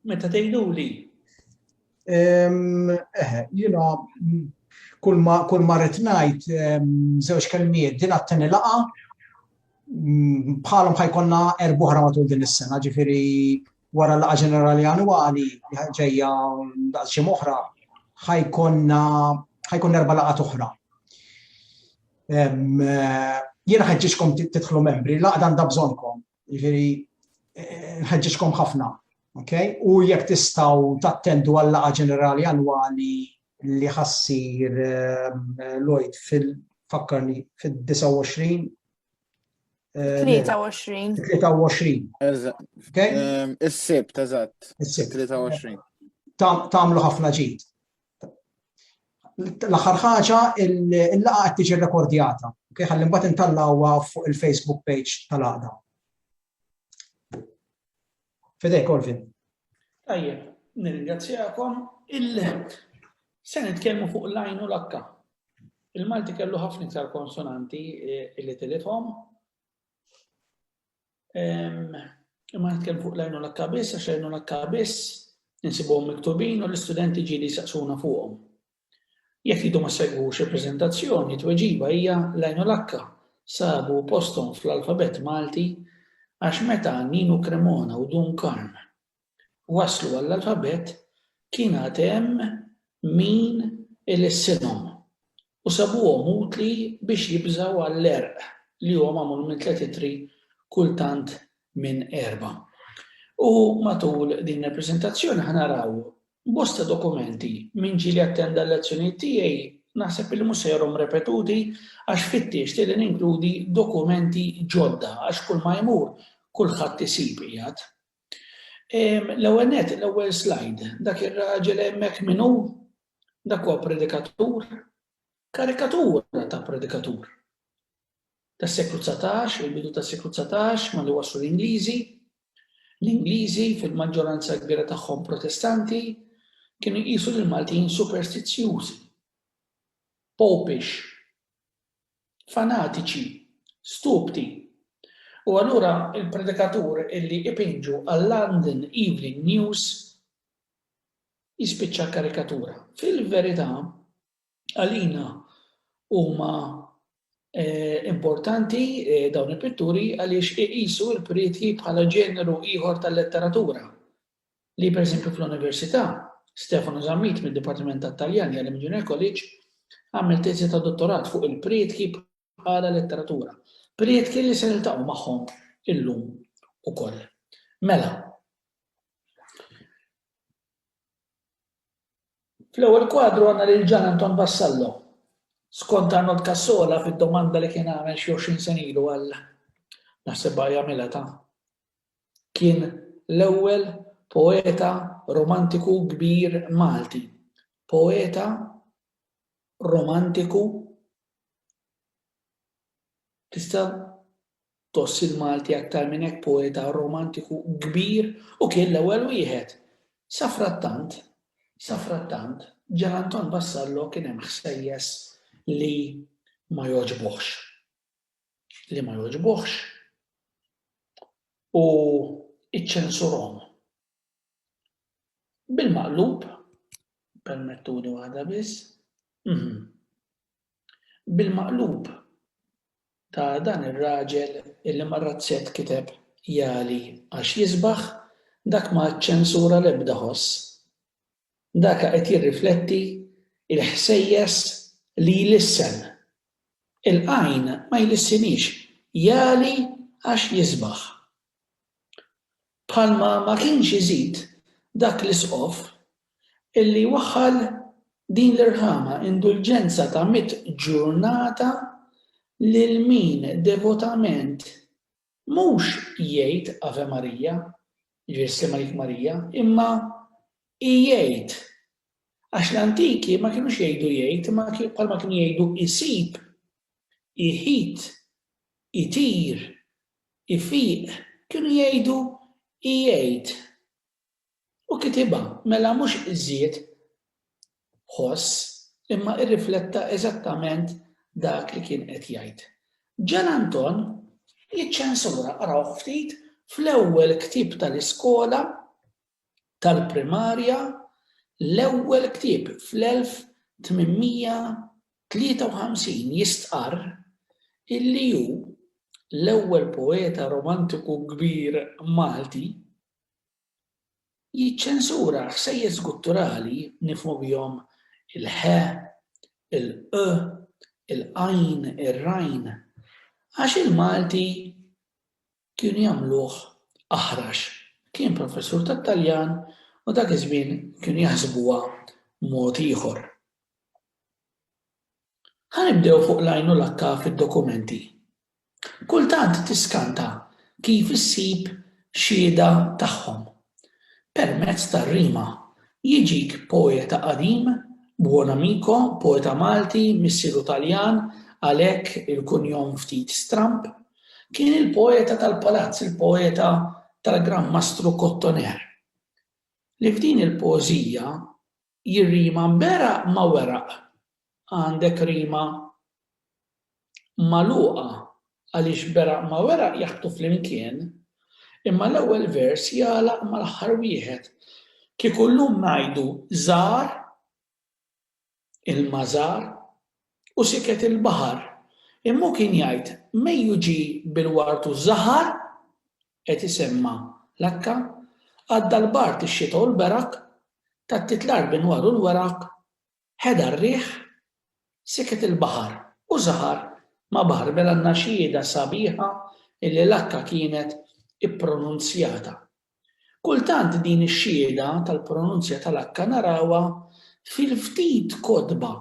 Meta tgħiduli. Jiena kull ma rrid ngħid żewġ kelmiet din għat-tieni laqgħa bħalhom ħajkonna erba' oħra matul din is-sena, ġifieri wara l-laqgħa ġenerali annwali li ġejja daqsxejn oħra ħajkonna erba' laqgħat oħra. Jiena ħeġġixkom tidħlu membri, laqgħa għandha bżonnkom, jiġifieri nħeġġixkom ħafna. Okay? U jekk tistgħu tattendu għall-laqgħa ġenerali annwali li ħassir Lloyd fakkarni fid-29 23. Okay? Is-sibt, eżatt. Is-sibt. 23. Tagħmlu ħafna ġid. L-aħħar ħaġa il-laqgħa qed tiġi rrekordjata. Okay? Ħalli mbagħad intallawha fuq il-Facebook page tal-għaqda. Fidejk, Olvin. Tajjeb, nirringrazzjakom. Se nitkellmu fuq l-għajn u l-akka. Il-Malti kellu ħafna iktar konsonanti li tilifhom. Imma nitkellmu fuq l-għajn u l-akka biss, għax l-għajn u l-akka biss ninsibuhom miktubin u l-istudenti ġieli jsaqsuna fuqhom. Jekk jidu ma segwux il-preżentazzjoni, tweġiba hija l-għajn u l-akka sabu posthom fl-alfabet Malti għax meta Nino Cremona u Dunkarm waslu għall-alfabet kien hemm min il-sinhom u sabuhom utli biex jibżgħu għall-erq li huwa magħmul minn 3 kultant minn 4. U matul din il-preżentazzjoni ħanaraw bosta dokumenti minn ġieli attenda l-lezzjonijiet tiegħi naħseb li mhux se jarhom repetuti għax fittiex li ninkludi dokumenti ġodda għax kull ma jmur kulħadd isib qiegħed. L-ewwel slide, dak ir-raġel hemmhekk min hu? Dak huwa predikatur, karikatura ta' predikatur. Tas-seklu 19, il-bidu tas-seklu 19 ma li waslu l-Ingliżi. L-Ingliżi fil-maġġoranza kbira tagħhom protestanti kienu jqisu lil Maltin superstizzjużi, popish, fanatiċi, stupdi. U allura il-predikatur illi ipinġu għall-London Evening News jispiċċa karikatura. Fil-verità, għalina huma importanti dawn il-pitturi għaliex iqisu l-prieti bħala ġeneru ieħor tal-letteratura. Li pereżempju fl-Università, Stefano Zammit mid-Dipartiment tat-Taljan għall-Engineer College għamel teżi ta' dottorat fuq il-prieti bħala letteratura. Prietki li se niltaqgħu magħhom illum ukoll. Mela. Fl-ewwel kwadru għandna lil Gian Anton Vassallo. Skont Arnold Cassola fid-domanda li kien għamel xi 20 sen ilu għal naħseb jagħmilha ta' kien l-ewwel poeta romantiku kbir Malti. Poeta romantiku tista' tossi l-Malti aktar minn hekk poeta romantiku kbir u kien l-ewwel wieħed. Safrattant, Gian Anton Vassallo kien hemm ħsejjes li ma jogħġbuhx. U iċċensurhom. Bil-maqlub, permettuni waħda biss, bil-maqlub ta' dan ir-raġel illi mar-razzett kiteb jali għax jisbaħ dak ma ċensura l-ebda ħoss. Dak qed jirrifletti il-ħsejjes li jlissen. Il-għajn ma jlissinix jali għax jisbaħ. Bħalma ma kienx iżid dak l-isqof illi waħħal din l-irħama indulġenza ta' 100 ġurnata lil min devotament mhux jgħid Ave Marija, ġifieri Marija, imma jgħid. Għax l-antiki ma kienux jgħidu jgħid, imma bħalma kienu jgħidu isib, iħit, itir, ifiq, kienu jgħidu jgħid. U kitibha mela mhux iżjed ħoss imma irrifletta eżattament dak li kien qed jgħid. Gian Anton jiċċensura araw ftit fl-ewwel ktieb tal-iskola tal-primarja l-ewwel ktieb fl-1853 jistqarr illi hu l-ewwel poeta romantiku kbir Malti jiċċensura ħsejjes gutturali nifhmu bihom il-ħ, il-q, il-qajn, ir-rajn, għax il-Malti kienu jagħmluh aħrax. Kien professur tat-Taljan u dak iż-żmien kienu jaħsbuha mod ieħor. Ħanibdew fuq l-għajn u l-akka fid-dokumenti. Kultant tiskanta kif issib xhieda tagħhom. Permezz tar-rima jiġik poeta qadim, buon amico, poeta Malti, missieru Taljan, għalhekk il-kunjom ftit stramp, kien il-poeta tal-palazz, il-poeta tal-Gran Mastru Cottoner. Li f'din il-poeżija jirrima beraq ma' weraq. Għandek rima magħluqa għaliex beraq ma' weraq jaħtu flimkien, imma l-ewwel vers jagħlaq mal-aħħar wieħed. Kieku llum ngħidu żar, il-mażar u siket il-baħar. Imma kien jgħid mejju ġi bil-wartu żaħar qed isemma l-akka għadda l-bart ix-xita u l-beraq tat-titlar binwaru l-weraq ħeda r-riħ siket il-baħar u żaħar ma' baħar għandna xhieda sabiħa illi l-akka kienet ippronunzjata. Kultant din ix-xhieda tal-pronunzja tal-akka narawha fil-ftit kotba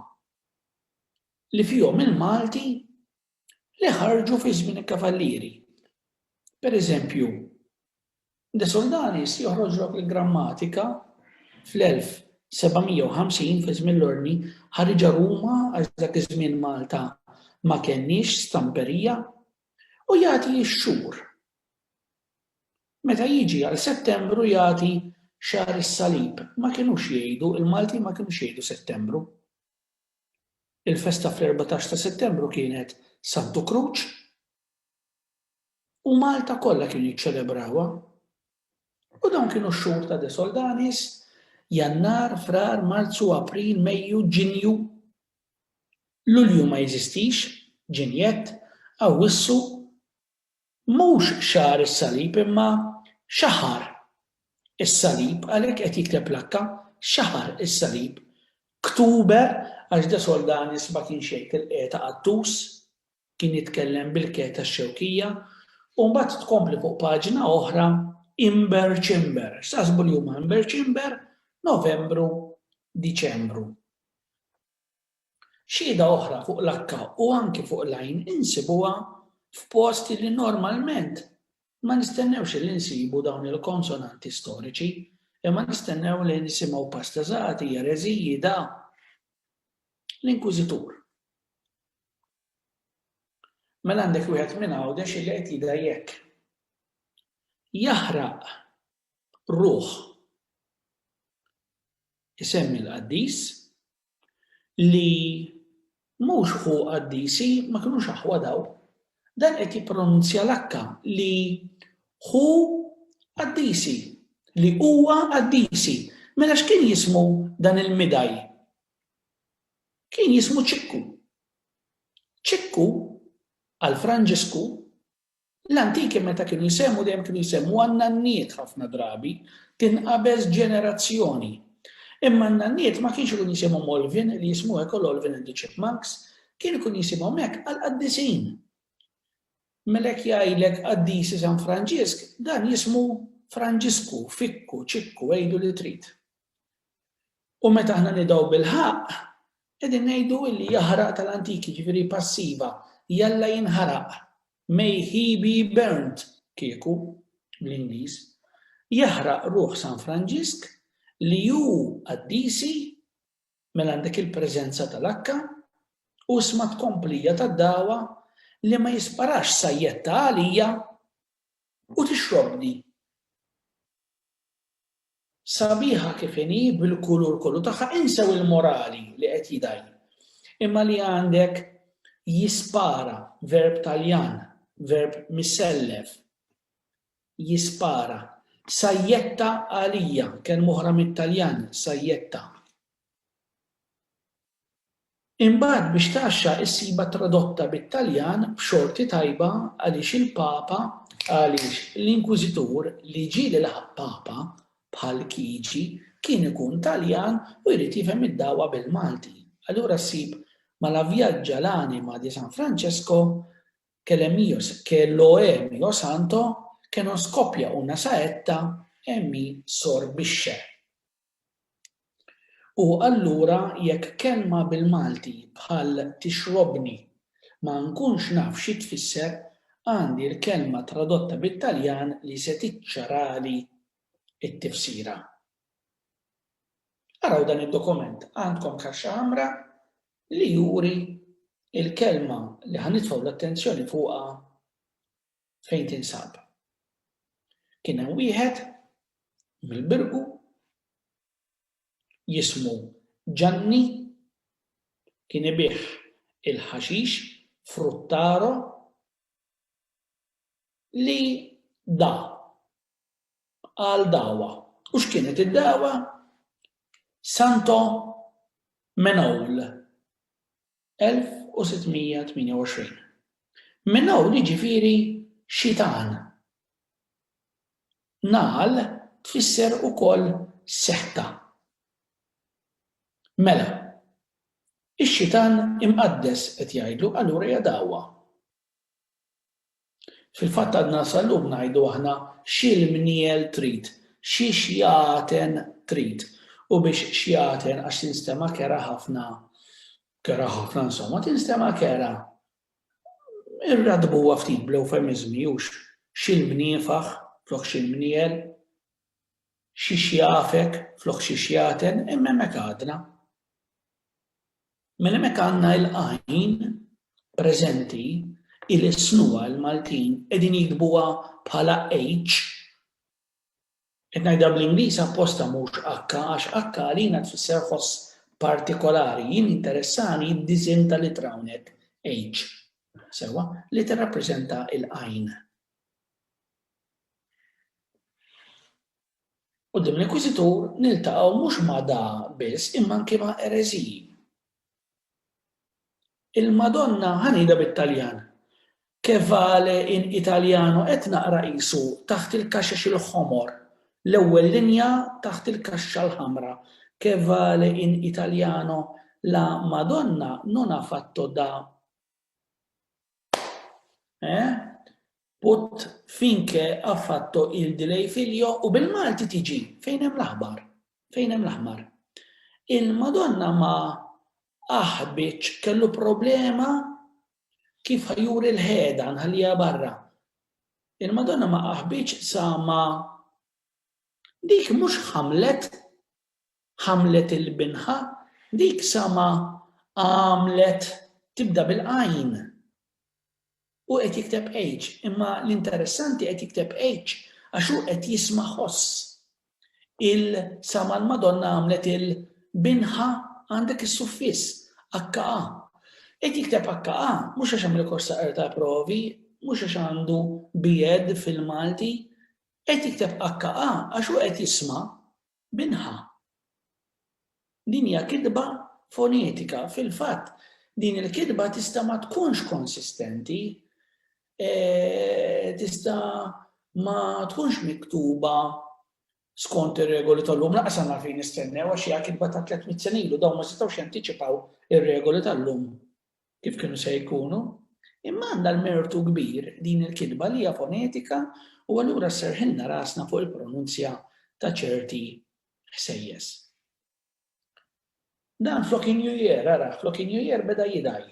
li fihom il-Malti li ħarġu fi żmien il-kavallieri. Pereżempju, De Soldanis joħroġlok il-grammatika fl-1750 fi żmien l-Orni ħariġa Ruma għax dak iż-żmien Malta ma kenniex stamperija u jagħti x-xhur. Meta jiġi għal Settembru jagħti xahar is-Salib. Ma kinux jgħidu, il-Malti ma kinux jgħidu Settembru. Il-festa fl-14 ta' Settembru kienet Santu Kruċ u Malta kollha kienu jiċċelebrawha. U dawn kienu x-xhur ta' De Soldanis, Jannar, Frar, Marzu, April, Mejju, Ġinju. Lulju ma jeżistix, Ġinjett, Awwissu, mhux xahar is-Salib imma xahar is-Salib għalhekk qed jikteb l-akka xahar is-Salib. Ktuber għax De Soldanis ma kienx jgħid il-qiegħda qattus, kien jitkellem bil-qiegħda x-xewkija u mbagħad tkompli fuq paġna oħra Imber Ċimber. X'taħsbu li huma Imber Ċimber? Novembru, Diċembru. Xhieda oħra fuq l-akka u anke fuq l-għajn insibuha f'posti li normalment ma nistennewx li nsibu dawn il-konsonanti storiċi, imma nistennew li nisimgħu pastazati, ereżiji da. L-Inkwiżitur. Mela għandek wieħed minn Għawdex li qed jidher jekk. Jaħraq ruħ isemmi l-qaddis li mhux fuq qaddisi ma kinux aħwadaw. Dan qed jippronunzja l-akka li hu qaddisi, li huwa qaddisi. Mela x'kien jismu dan il-midaj? Kien jismu Ċikku. Ċikku għal Franġisku l-antiki meta kienu jisemmu dejjem kienu jisemmu għan-nanniet ħafna drabi tinqabeż ġenerazzjoni. Imma n-nanniet ma kienx ikun jisimhom Olvin li jismu hekk Olvin and the Chipmunks, kien ikun jisimhom hekk għall-qaddisin. Melek jgħidlek qaddisi San Franġisk, dan jismu Franġisku, Fikku, Ċikku, għejdu li trid. U meta aħna nidgħu bil-ħaq, qegħdin ngħidu li jaħraq tal-antiki ġifieri passiva, jalla jinħaraq. May he be burnt, kieku, bl-Ingliż, jaħraq ruħ San Franġisk li hu qaddisi mela għandek il-preżenza tal-akka u isma' tkomplija tad-dawa li ma jisparax sajjetta għalija u tixrobni. Sabiħa kif inhi bil-kulur kollu tagħha insew il-morali li qed jidaj. Imma li għandek jispara, verb Taljan, verb misellef, jispara. sajjetta għalija, kien moħra mit-Taljan, sajjetta. Imbagħad biex taxxa issiba tradotta bit-Taljan b'xorti tajba għaliex il-Papa għaliex l-Inkwiżitur li ġie lil Papa bħal Kiġi kien ikun Taljan u jrid jifhem id-dawwa bil-Malti. Allura ssib mala vjaġġa l-anima di San Francesco che lo Mio Santo che non scoppia una saetta e mi sorbisce. U allura jekk kelma bil-Malti bħal tixrobni ma nkunx naf xi tfisser, għandi l-kelma tradotta bit-Taljan li se tiċċarali it-tifsira. Araw dan id-dokument, għandkom kaxxa ħamra li juri il-kelma li ħanitfgħu l-attenzjoni fuqha fejn tinsab. Kien hemm wieħed mill-Birgu jismu Gianni, kien ibih il-ħaxix fruttaro li għal dawa. U x'kienet id-dawa? Santo Menowl, 1628. Menowl jiġifieri xitan. Nal tfisser ukoll seħta. Mela, ix-xitan imqaddes qed jgħidlu allura hija dawwa. Fil-fatt għadna sal-lum ngħidu aħna x'il-mniel trid, xi xjaten trid. U biex xjaten għax tinstema kera ħafna insomma, tinstema kera. Irradbuha ftit bl-eufemizmi hux x'il-mniefaħ flok x'il-mniel, xi xjafek flok xi xjaten, imma hemmhekk għadna. Minn hemmhekk għandna l-għajn preżenti il-snua l-Maltin qegħdin jiktbuha bħala H. Qed ngħidha bl-Ingliż apposta mhux H għax H għalina tfisser ħoss partikolari, jien interessani d-disinn tal-ittra hawnhekk H. Sewa li tirrappreżenta l-għajn. Quddiem l-Inkwiżitur niltaqgħu mhux ma' da biss imma anke ma' ereżiji. Il-Madonna ħanida bit-Taljan. Che vale in Italjano qed naqra qisu taħt il-kaxex il-ħomor. L-ewwel linja taħt il-kaxxa l-ħamra. Che vale in Italiano la Madonna non ha fatto da put finché ha fatto il di lei figlio u bil-Malti tiġi fejn hemm l-aħbar. Fejn hemm l-aħmar. Il-Madonna ma aħbiċ kellu problema kif ħajuri l-ħeda nħallija barra. Il-Madonna ma aħbiċ sa ma dik mhux ħamlet il-binħa, dik sa ma għamlet tibda bil-għajn. U qed jikteb H, imma l-interessanti qed jikteb H għax hu qed jisma' ħoss. Il-sama l-Madonna għamlet il-binħa għandek is-suffiss HA. Qed jikteb HA mhux għax għamel korsa ta' provi, mhux għax għandu bijed fil-Malti, qed jikteb HA għax hu qed jisma' binħa. Din hija kidba fonetika. Fil-fatt din il-kidba tista' ma tkunx konsistenti, tista' ma tkunx miktuba skont ir-regoli tal-lum, laqas għandna fejn nistennew għax hija kitba ta' 300 sena ilu dawn ma setgħux jantiċipaw ir-regoli tal-lum kif kienu se jkunu. Imma għandha l-mertu kbir din il-kitba li hija fonetika u allura sserħilna rasna fuq il-pronunzja ta' ċerti ħsejjes. Dan Floki New Year, ara, Floki New Year beda jidaj.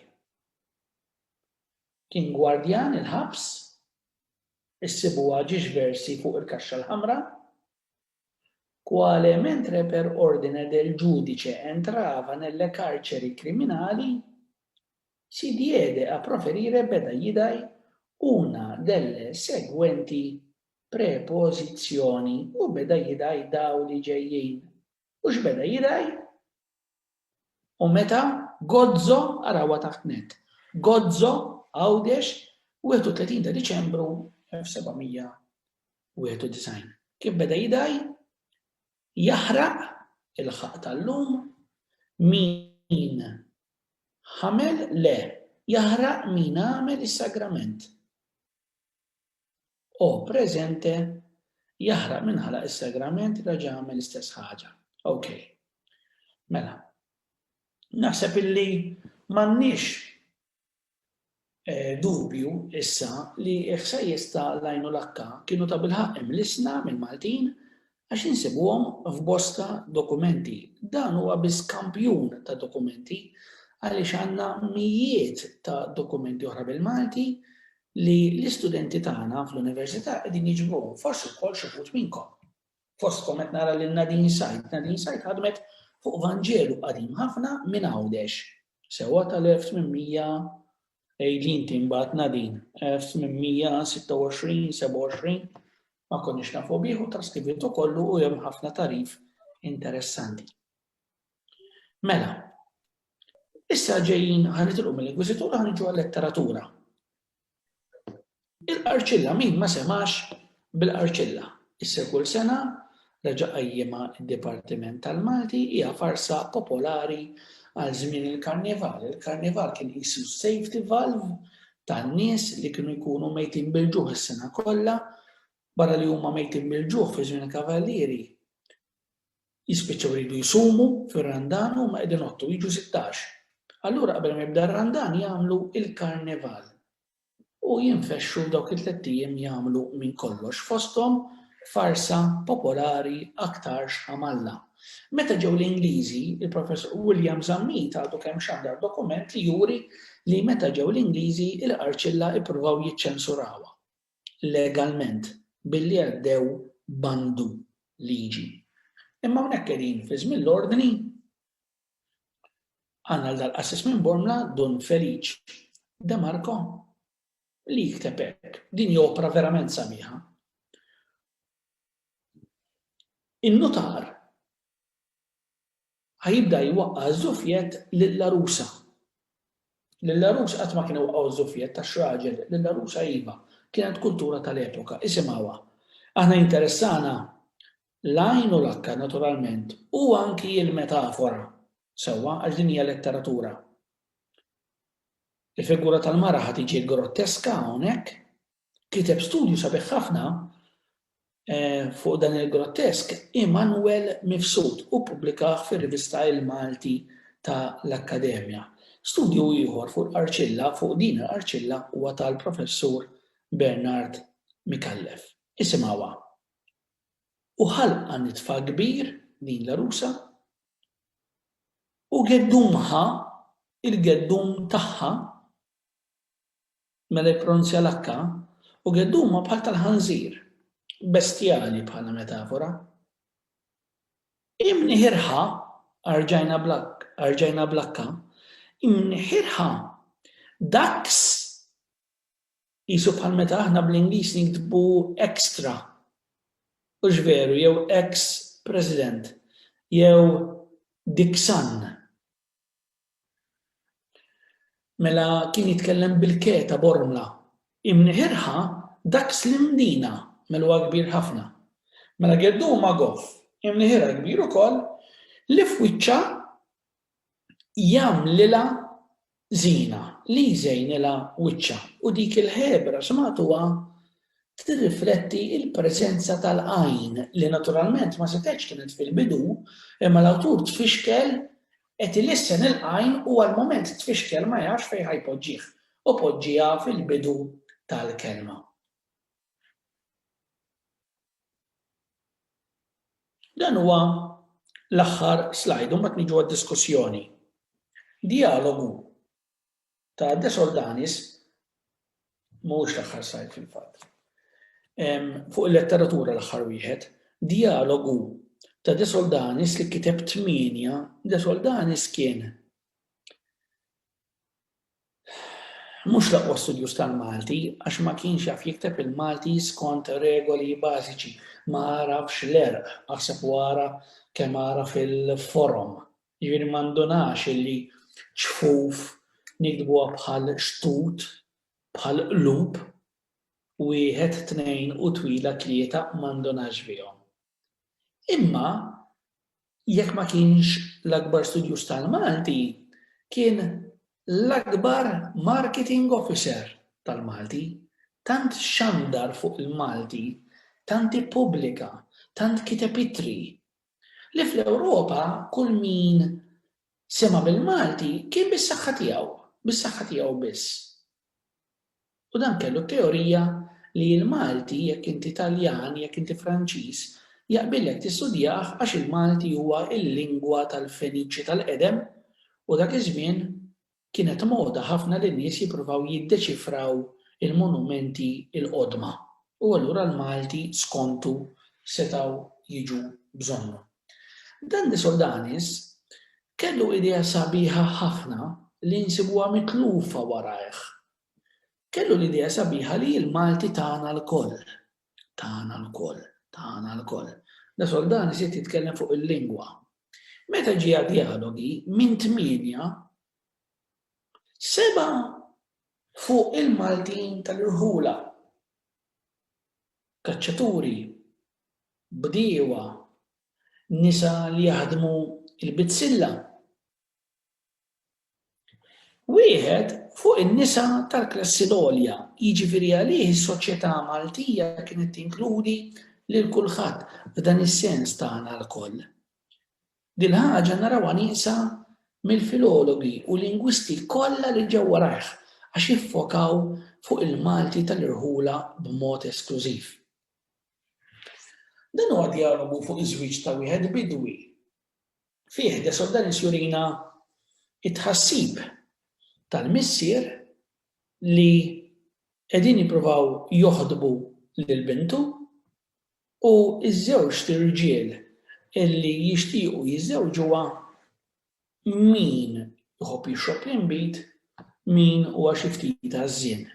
Kien gwardjan il-ħabs, issibuha ġiex versi fuq il-kaxxa l-ħamra, quale mentre per ordine del giudice entrava nelle carceri criminali, si diede a proferire beda jidaj una delle seguenti preposizioni u beda jidaj daw li ġejjin. U x'beda jidaj? U meta Gozzo arawa taħt net. Gozzo għawdex 31 ta' Diċembru 1791. Kif beda jidaj? Jaħraq il-ħaq tal-lum min ħamel le, jaħraq min għamel is-sagrament. O preżente jaħraq min ħalaq is-sagrament li ġamel l-istess ħaġa. Ok. Mela. Naħseb illi m'għandniex dubju issa li ħsejjes ta' l-għajnu l-akka kienu ta' bil-ħaq imlisna mill-Maltin għax insibuhom f'bosta dokumenti. Dan huwa biss kampjun ta' dokumenti għaliex għandna mijiet ta' dokumenti oħra bil-Malti li l-istudenti tagħna fl-università qegħdin jiġbruhom. Forsi wkoll xi wħud minnkom. Fostkom qed nara lil Nadine Said. Nadine Said ħadmet fuq Vanġelu qadim ħafna minn Għawdex. Sewwa tal-1800 ejlin timbagħad Nadine 1826-27 ma konniex nafu bih u traskrivitu kollu u hemm ħafna tarif interessanti. Mela, issa ġejjin ħanitilqu mill-Inkwiżitura ħaniġu għal-letteratura. Il-Qarċilla min ma semax bil-Qarċilla. Issa kull sena reġa' qajjimha d-Dipartiment tal-Malti hija farsa popolari għal żmien il-Karnival. Il-Karnival kien qisu safety valve tan-nies li kienu jkunu mejtin bil-ġuħ is-sena kollha, barra li huma mejtin bil-ġuħ fi żmien il-Kavallieri jispiċċaw jridu jsumu fir-Randan u ma qegħdin nottu jiġu 16. Allura qabel ma jibda r-Randan jagħmlu il-Karnival u jinfexxu dawk it-tliet ijiem jagħmlu minn kollox fosthom farsa popolari aktar x'ħamalla. Meta ġew l-Ingliżi, il-Professor William Zammit għadu kemm xandar dokument li juri li meta ġew l-Ingliżi il-Qarċilla ippruvaw jiċċensurawha legalment billi għaddew bandu liġi. Imma hawnhekk qegħdin fi żmien l-ordni għandna l-dal-qassis minn Bormla Don Felice De Marco li jikteb hekk. Din hi opra verament sabiħa. In-notar ħajibda jwaqqa' żuffiet lill-arusa. Lill-arusa qatt ma kienu waqgħu żuffiet tax-xraġel, lill-arusa iva. Kienet kultura tal-epoka, isimgħuha. Aħna interessana l-għajn u l-akka naturalment u anki l-metafora sewwa għax din hija letteratura. Il-figura tal-mara ħad tiġi groteska hawnhekk, kiteb studju sabiħ ħafna fuq dan il-grotesk Emanuel Mifsud u pubblikah fir-rivista Il-Malti ta' l-Akkademja. Studju ieħor fuq l-Qarċilla, fuq din l-Qarċilla huwa tal-Professur Bernard Mikallef. Isimgħuha. U ħalqa nitfa' kbir din l-arusa u geddumha il-geddum tagħha mela jippronunzja l-akka u geddumha bħal tal-ħanżir. Bestjali bħala metafora. Imniħirħa, arġajna blakka, imniħirħa daks jisu bħal meta aħna bl-Ingliż niktbu extra. U veru, jew ex-president, jew diksan. Mela kien jitkellem bil-keta Bormla. Imniħirħa daks l-imdina. Mela kbir ħafna. Mela gedduma goff, imniħira kbir ukoll li f'wiċċa jagħmlilha żina li jżejnilha wiċċa u dik il-ħebra smagħtuha tirrifletti il-preżenza tal-għajn li naturalment ma setgħetx kienet fil-bidu imma l-awtur tfixkel qed ilissen il-għajn u għall-mument tfixkel ma jafx fejn ħajpoġġih u poġġiha fil-bidu tal-kelma. Dan huwa l-aħħar slide u mbagħad niġu għad-diskussjoni. Dialogu ta' De Soldanis mhuwiex l-aħħar slide fil-fatt. Fuq il-letteratura l-aħħar wieħed, dialogu ta' De Soldanis li kiteb 8. De Soldanis kien mhux l-aqwa studjus tal-Malti għax ma kienx jaf jikteb il-Malti skont regoli bażiċi. Ma għarafx l-erq, għasab wara kemm għara fil-forum. Jiġifieri ma ndunax illi ċfuf nikdbuha bħal xtut, bħal qlub, 1, 2 u twila 3 m'għandunax bihom. Imma jekk ma kienx l-akbar studjus tal-Malti, kien l-akbar marketing officer tal-Malti, tant xandar fuq il-Malti, tant ippubblika, tant kiteb itri, li fl-Ewropa kull min sema bil-Malti kien bis-saħħa tiegħu biss. U dan kellu teorija li l-Malti jekk inti Taljan, jekk inti Franċiż, jaqbillek tistudjah għax il-Malti huwa l-lingwa tal-Feniċi tal-qedem u dak iż-żmien kienet moda ħafna li n-nies jippruvaw jiddeċifraw il-monumenti il-qodma. U allura l-Malti skontu setgħu jiġu bżonnu. Dan de Soldanis kellu idea sabiħa ħafna li nsibuha mitlufa warajh. Kellu l-idea sabiħa li l-Malti tagħna l-koll. Da Soldanis qed jitkellem fuq il-lingwa. Meta ġie dialogi minn 8, 7 fuq il-Maltin tal-irħula. Kaċċaturi, bdiewa, nisa li jaħdmu il-bitzilla. Wieħed fuq in-nisa tal-klassi l-għolja, jiġifieri għalih is-soċjetà Maltija kienet tinkludi lil kulħadd f'dan is-sens tagħna l-koll. Din ħaġa narawha nieqsa mill-filologi u lingwisti kollha li ġew warajh għax jiffokaw fuq il-Malti tal-irħula b'mod esklużiv. Dan huwa dialogu fuq iż-żwieġ ta' wieħed bidwi. Fih de Soldanis jurina it-tħassib tal-missier li qegħdin jippruvaw joħdbu lil-bintu u iż-żewġ tirġiel illi jixtiequ jiżżewġuha min jħobb jixrob l-inbit, min huwa xi ftit għażien.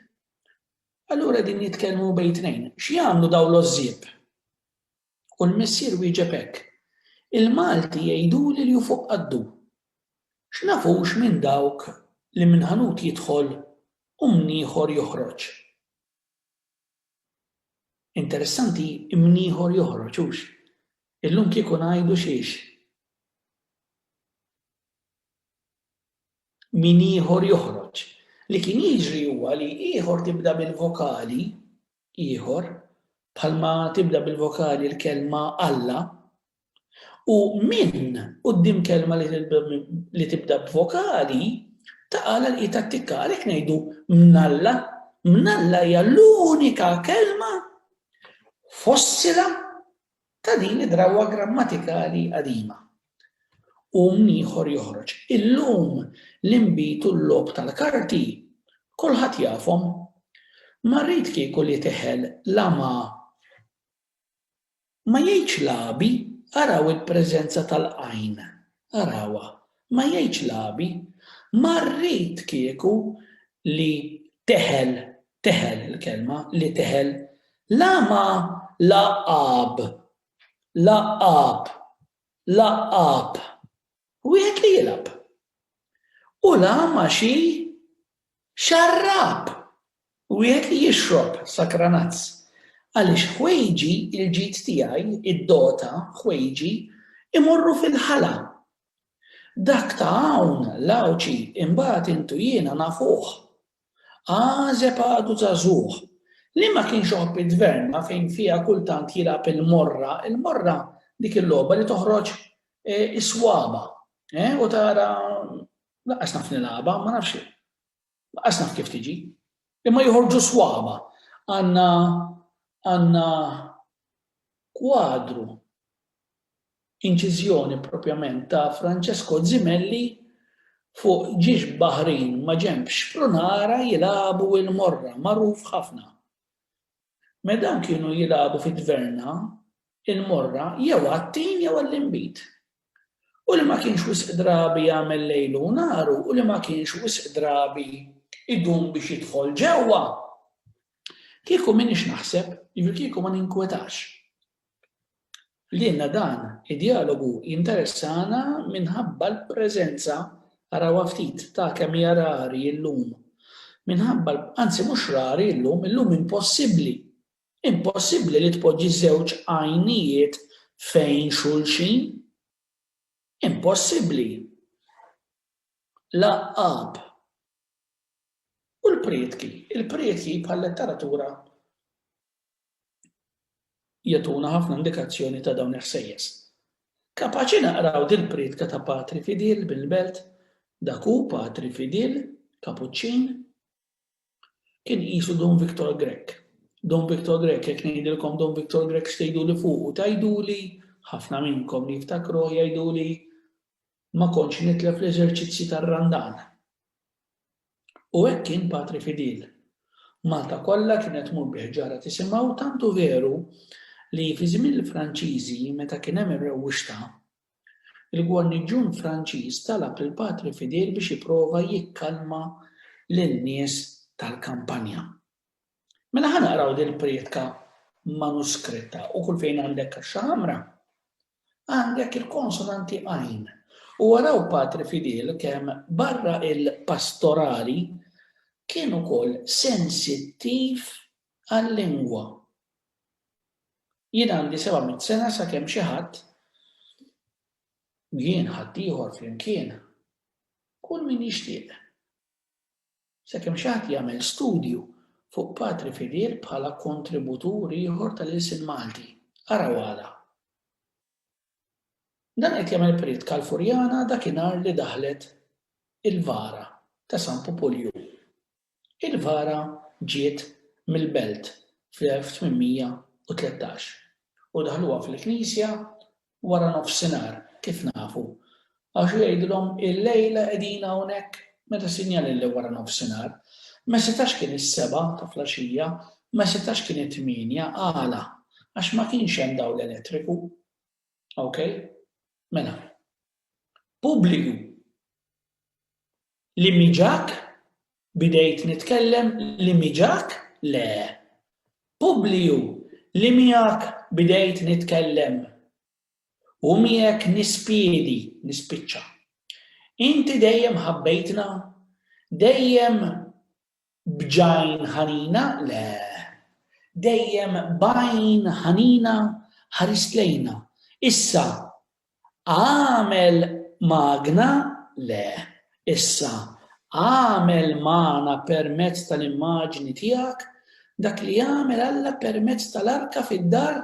Allura din jitkellmu bejn tnejn, x'jagħmlu dawn l-ożżieb? U l-missier wieġeb hekk. Il-Malti jgħiduli li hu fuq qaddu. X'nafux minn dawk li minn ħanut jidħol u minn ieħor joħroġ. Interessanti minn ieħor joħroġ hux. Illum kieku ngħidu xiex. Min ieħor joħroġ. Li kien jiġri huwa li ieħor tibda bil-vokali, ieħor, bħalma tibda bil-vokali l-kelma Alla, u minn quddiem kelma li tibda b'vokali taqala l-qita tikka għalhekk ngħidu mnalla. Mnalla hija l-unika kelma fossila ta' din id-drawwa grammatikali qadima. U min ieħor joħroġ. Illum l-inbit u l-lob tal-karti kulħadd jafhom. Ma rrid kieku li teħel lama ma jgħidx labi, araw il-preżenza tal-għajn. Arawha, ma jgħidx labi, ma rrid kieku li teħel il-kelma, li teħel lama laqab. Wieħed li jilab. U lama xi xarrab. Wieħed li jixrob sakranazz. Għaliex ħwejġi il-ġid tiegħi, id-dota ħwejġi imorru fil-ħala. Dak ta' hawn l-awċi imbagħad intu jiena nafuh. Għażeb għadu żagħżugħ. Li ma kienx joħob id-dverna fejn fiha kultant jilgħab il-morra dik il-logħba li toħroġ is-swaba. U tara laqqas naf nilagħba, ma nafx. Laqqas naf kif tiġi. Imma joħorġu swaba. Għandna kwadru, inċiżjoni propjament ta' Francesco Zimelli fuq ġiex Baħrin ma' ġenb Xprunara jilagħbu il-morra, magħruf ħafna. Medan kienu jilagħbu fid-dverna il-morra jew għat-tin jew għall-inbit. U li ma kienx wisq drabi jagħmel lejlu naru u li ma kienx wisq drabi idum biex jidħol ġewwa. Kieku minix naħseb, kieku ma ninkwetax. Lienna dan id-dialogu jinteressana minħabba l-preżenza araw ftit ta' kemm hija rari llum minħabba, anzi mhux rari illum impossibbli. Impossibbli li tpoġġi żewġ għajnijiet fejn xulxin. Impossibbli. Laqqab. U l-prietki. Il-prietki bħal letteratura jagħtuna ħafna indikazzjoni ta' dawn il-ħsejjes. Kapaċi naqraw dil-prietka ta' Patri Fidil bil-belt, dak hu Patri Fidil, Kapuċċin, kien qisu Don Viktor Grek. Don Viktor Grek, jekk ngħidilkom Don Viktor Grek x'tgħiduli fuq u tgħiduli, ħafna minnkom li jiftakru jgħiduli ma kontx nitlef l-eżerċizzji tar-randan. U hekk kien Patri Fidil. Malta kollha kienet tmur biħġara tisimgħu tantu veru li fi żmien il-Franċiżi meta kien hemm ir-rewwixta, il-Gwarniġġun Franċiż talab lil Patri Fidil biex jipprova jikkalma lin-nies tal-kampanja. Mela ħanaqraw din il-prietka manuskretta u kull fejn għandek xaħamra, għandek il-konsonanti għajn. U waraw Patri Fidil kemm barra il-pastorali kien ukoll sensittiv għal-lingwa. Jien għandi 700 sena sakemm xi ħadd jien ħadd ieħor flimkien kull min jixtieq. Sakemm xi ħadd jagħmel studju fuq Patri Fidil bħala kontributur ieħor tal-ilsien Malti. Araw għala. Dan qed jagħmel prietka l-Furjana dakinhar li daħlet il-Vara ta' San Popolju. Il-Vara ġiet mill-Belt fl-1813 u daħluha fil-Knisja wara nofsinhar kif nafu. Għax jgħidulhom il-lejla qegħdin hawnhekk meta sinjali li wara nofsinhar. Ma setax kien is-7 ta' flaxija, ma setax kien it-8 għala għax ma kienx hemm dawl elettriku. Okay? Mela. Pubbliku. Li miġak bidejt nitkellem li miġak? Le. Pubbliku. Li miegħek bidejt nitkellem. U miegħek nispiċċa. Inti dejjem ħabbejtna? Dejjem bġajn ħanina? Le. Dejjem bajn ħanina ħarist lejna. Issa għamel magna? Le. Issa għamel magna permezz tal-immaġni tiegħek dak li għamel Alla permezz tal-arka fid-dar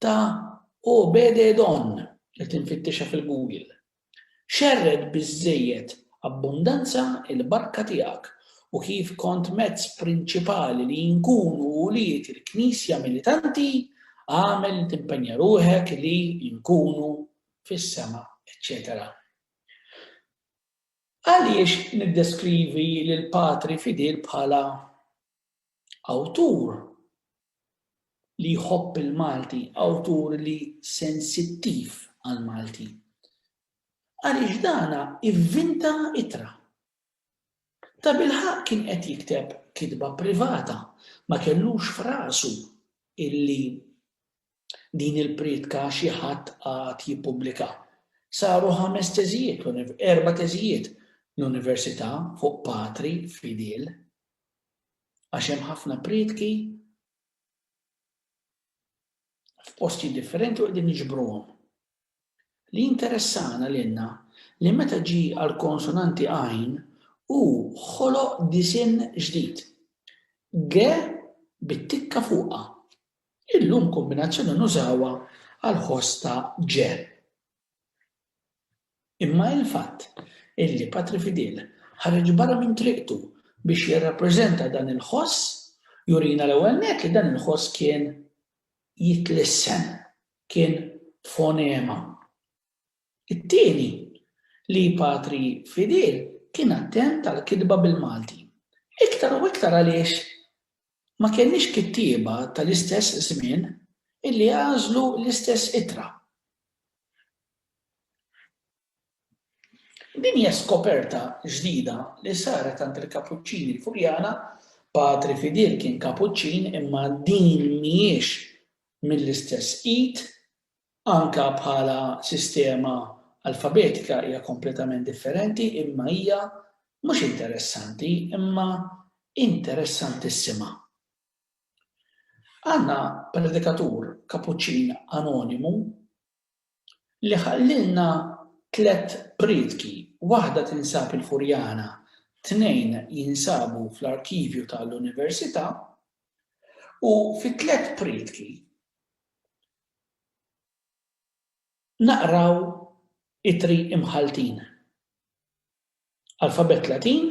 ta' Obed-Edom li tinfittixa fil-Google. Xerred biżżejjed abbundanza il-barka tiegħek u kif kont mezz prinċipali li nkunu uliet il-Knisja militanti għamel timpenja ruħek li nkunu fis-sema, eccetera. Għaliex niddeskrivi lil Patri Fidil bħala awtur li jħobb il-Malti, awtur li sensittiv għal-Malti. Għaliex dana ivvinta itra. Ta' bilħaq kien qed jikteb kitba privata, ma kellux f'rasu illi din il-prietka xi ħadd għad jippubblika. Saru 5 teżijiet, 4 teżijiet l-Università fuq Patri Fidil. Għax hemm ħafna prietki f'posti differenti u qegħdin niġbruhom. Li interessana lilna li meta ġie għal konsonanti għajn hu ħoloq disinn ġdid. G bit-tikka fuqha. Illum kombinazzjoni nużawha għal ħosta ġe. Imma il-fatt illi Patri Fidil ħareġ barra minn triqtu biex jirrappreżenta dan il-ħoss jurina l-ewwel nett li dan il-ħoss kien jitlissen, kien fonema. It-tieni li Patri Fidil kien attent tal-kitba bil-Malti. Iktar u iktar għaliex ma kienx kittieba tal-istess żmien illi għażlu l-istess itra. Din hija skoperta ġdida li saret għand il-Kapuċċini l-Furjana. Patri Fidil kien Kapuċċin imma din mhijiex mill-istess id, anka bħala sistema alfabetika hija kompletament differenti, imma hija mhux interessanti, imma interessantissima. Għandna predikatur kapuċin anonimu li ħallilna 3 pridki, waħda tinsab il-Furjana, 2 jinsabu fl-arkivju tal-Università u fi 3 pridki naqraw itri imħaltin. Alfabet Latin